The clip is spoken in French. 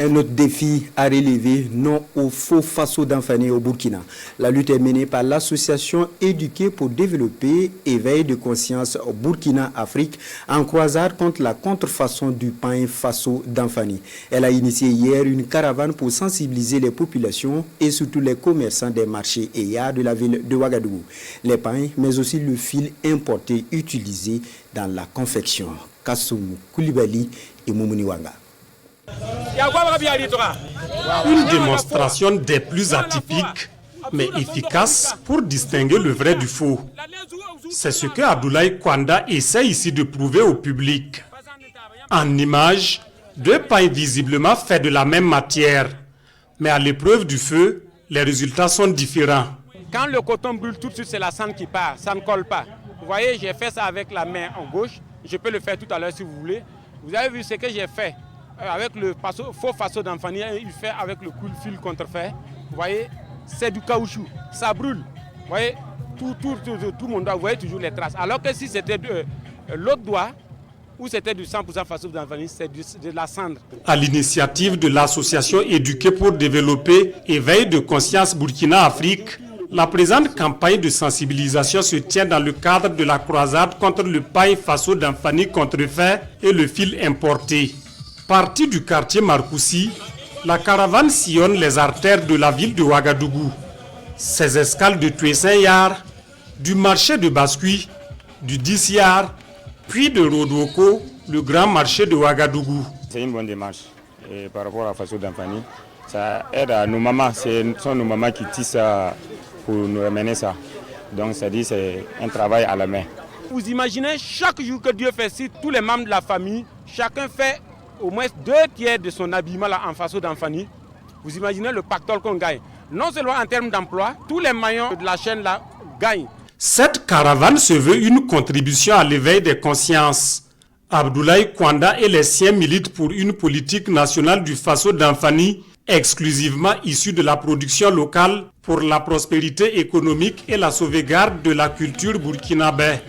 Un autre défi à relever, non au faux Faso d'Anfani au Burkina. La lutte est menée par l'association Éduquer pour développer éveil de conscience au Burkina Afrique en croisade contre la contrefaçon du pain Faso d'Anfani. Elle a initié hier une caravane pour sensibiliser les populations et surtout les commerçants des marchés EYA de la ville de Ouagadougou. Les pains, mais aussi le fil importé utilisé dans la confection. Kassoum Koulibaly et Moumouni Wanga. Une démonstration des plus atypiques, mais efficace pour distinguer le vrai du faux. C'est ce que Abdoulaye Kwanda essaie ici de prouver au public. En image, deux pains visiblement faits de la même matière, mais à l'épreuve du feu, les résultats sont différents. Quand le coton brûle, tout de suite c'est la cendre qui part, ça ne colle pas. Vous voyez, j'ai fait ça avec la main en gauche, je peux le faire tout à l'heure si vous voulez. Vous avez vu ce que j'ai fait avec le faux Faso d'Anfani, il fait avec le fil contrefait. Vous voyez, c'est du caoutchouc, ça brûle. Vous voyez, tout mon doigt, vous voyez toujours les traces. Alors que si c'était l'autre doigt, ou c'était du 100% Faso d'Anfani, c'est de la cendre. À l'initiative de l'association Éduquer pour développer éveil de conscience Burkina Afrique, la présente campagne de sensibilisation se tient dans le cadre de la croisade contre le pain Faso d'Anfani contrefait et le fil importé. Partie du quartier Marcoussi, la caravane sillonne les artères de la ville de Ouagadougou. Ses escales de Tuessin-Yar, du marché de Bascui, du 10-Yar, puis de Rodoko, le grand marché de Ouagadougou. C'est une bonne démarche et par rapport à Faso d'Anfani. Ça aide à nos mamans, ce sont nos mamans qui tissent ça pour nous ramener ça. Donc ça dit c'est un travail à la main. Vous imaginez chaque jour que Dieu fait, si tous les membres de la famille, chacun fait au moins 2/3 de son habillement là, en Faso d'Anfani, vous imaginez le pactole qu'on gagne. Non seulement en termes d'emploi, tous les maillons de la chaîne là gagnent. Cette caravane se veut une contribution à l'éveil des consciences. Abdoulaye Kwanda et les siens militent pour une politique nationale du Faso d'Anfani exclusivement issue de la production locale pour la prospérité économique et la sauvegarde de la culture burkinabé.